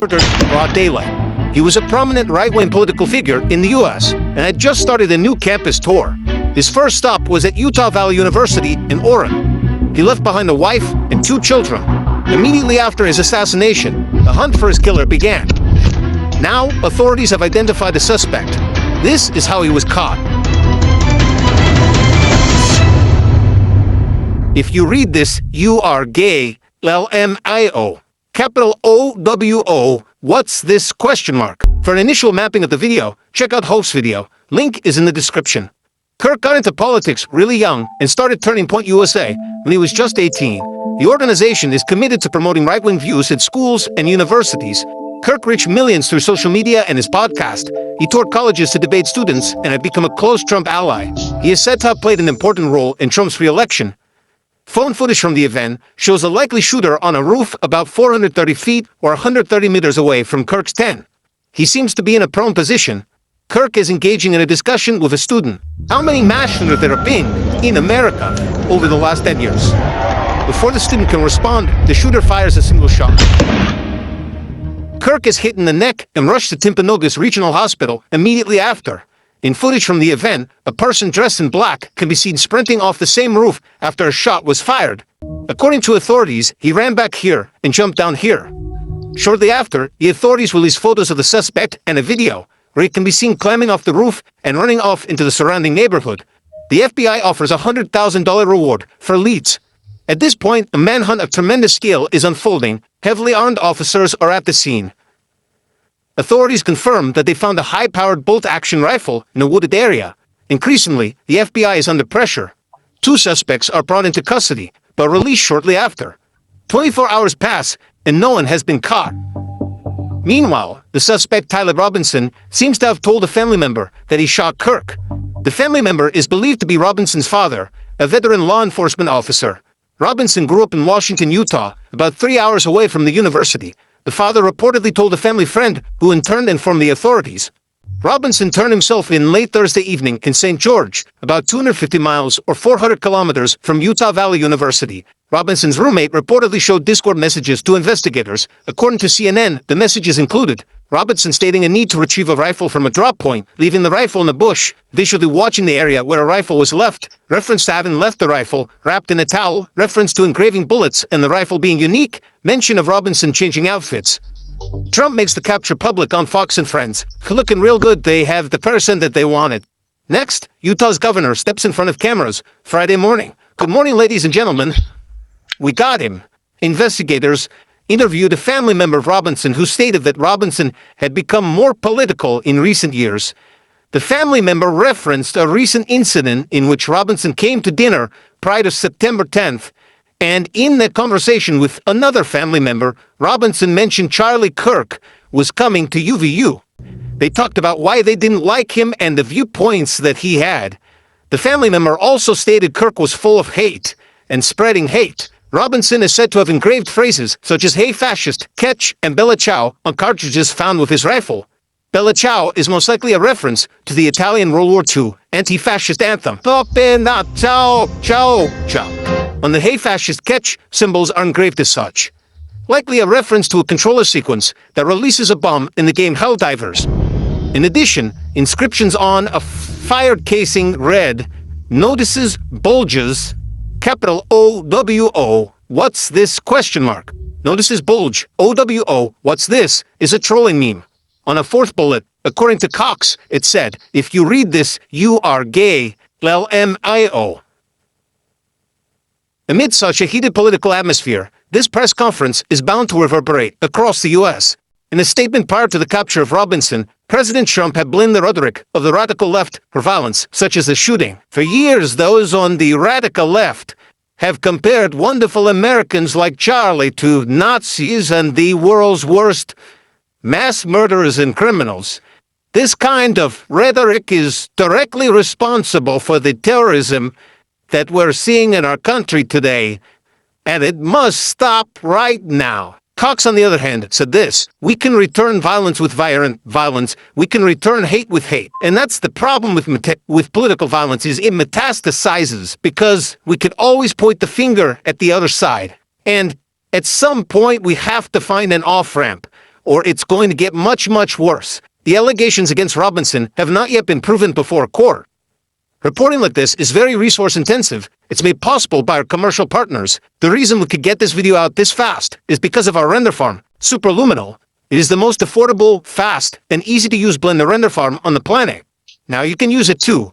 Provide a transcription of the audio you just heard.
murdered in broad daylight. He was a prominent right-wing political figure in the U.S. and had just started a new campus tour. His first stop was at Utah Valley University in Orem. He left behind a wife and 2 children. Immediately after his assassination, the hunt for his killer began. Now, authorities have identified the suspect. This is how he was caught. If you read this, you are gay, LMIO. Capital OWO, what's this question mark? For an initial mapping of the video, check out Hulk's video. Link is in the description. Kirk got into politics really young and started Turning Point USA when he was just 18. The organization is committed to promoting right-wing views at schools and universities. Kirk reached millions through social media and his podcast. He toured colleges to debate students and had become a close Trump ally. He is said to have played an important role in Trump's re-election. Phone footage from the event shows a likely shooter on a roof about 430 feet or 130 meters away from Kirk's tent. He seems to be in a prone position. Kirk is engaging in a discussion with a student. How many mass shooters there have been in America over the last 10 years? Before the student can respond, the shooter fires a single shot. Kirk is hit in the neck and rushed to Timpanogos Regional Hospital immediately after. In footage from the event, a person dressed in black can be seen sprinting off the same roof after a shot was fired. According to authorities, he ran back here and jumped down here. Shortly after, the authorities released photos of the suspect and a video where he can be seen climbing off the roof and running off into the surrounding neighborhood. The FBI offers a $100,000 reward for leads. At this point, a manhunt of tremendous scale is unfolding. Heavily armed officers are at the scene. Authorities confirm that they found a high-powered bolt-action rifle in a wooded area. Increasingly, the FBI is under pressure. 2 suspects are brought into custody, but released shortly after. 24 hours pass, and no one has been caught. Meanwhile, the suspect, Tyler Robinson, seems to have told a family member that he shot Kirk. The family member is believed to be Robinson's father, a veteran law enforcement officer. Robinson grew up in Washington, Utah, about 3 hours away from the university. The father reportedly told a family friend, who in turn informed the authorities. Robinson turned himself in late Thursday evening in St. George, about 250 miles or 400 kilometers from Utah Valley University. Robinson's roommate reportedly showed Discord messages to investigators. According to CNN, the messages included Robinson stating a need to retrieve a rifle from a drop point, leaving the rifle in a bush, visually watching the area where a rifle was left, reference to having left the rifle wrapped in a towel, reference to engraving bullets and the rifle being unique, mention of Robinson changing outfits. Trump makes the capture public on Fox and Friends. Looking real good, they have the person that they wanted. Next, Utah's governor steps in front of cameras Friday morning. Good morning, ladies and gentlemen. We got him. Investigators interviewed a family member of Robinson who stated that Robinson had become more political in recent years. The family member referenced a recent incident in which Robinson came to dinner prior to September 10th, and in that conversation with another family member, Robinson mentioned Charlie Kirk was coming to UVU. They talked about why they didn't like him and the viewpoints that he had. The family member also stated Kirk was full of hate and spreading hate. Robinson is said to have engraved phrases such as "Hey Fascist," "Catch," and "Bella Ciao" on cartridges found with his rifle. Bella Ciao is most likely a reference to the Italian World War II anti-fascist anthem. Ciao, ciao, ciao. On the "Hey Fascist," "Catch" symbols are engraved as such. Likely a reference to a controller sequence that releases a bomb in the game Helldivers. In addition, inscriptions on a fired casing read, "Notices bulges," capital OWO, what's this question mark? Notices bulge, OWO, what's this, is a trolling meme. On a 4th bullet, according to Cox, it said, if you read this, you are gay, LMIO. Amid such a heated political atmosphere, this press conference is bound to reverberate across the U.S. In a statement prior to the capture of Robinson, President Trump had blamed the rhetoric of the radical left for violence, such as the shooting. For years, those on the radical left have compared wonderful Americans like Charlie to Nazis and the world's worst mass murderers and criminals. This kind of rhetoric is directly responsible for the terrorism that we're seeing in our country today, and it must stop right now. Cox, on the other hand, said this: we can return violence with violence, we can return hate with hate. And that's the problem with political violence, is it metastasizes, because we could always point the finger at the other side. And At some point, we have to find an off-ramp, or it's going to get much, much worse. The allegations against Robinson have not yet been proven before court. Reporting like this is very resource-intensive. It's made possible by our commercial partners. The reason we could get this video out this fast is because of our render farm, Superluminal. It is the most affordable, fast, and easy-to-use blender render farm on the planet. Now you can use it too.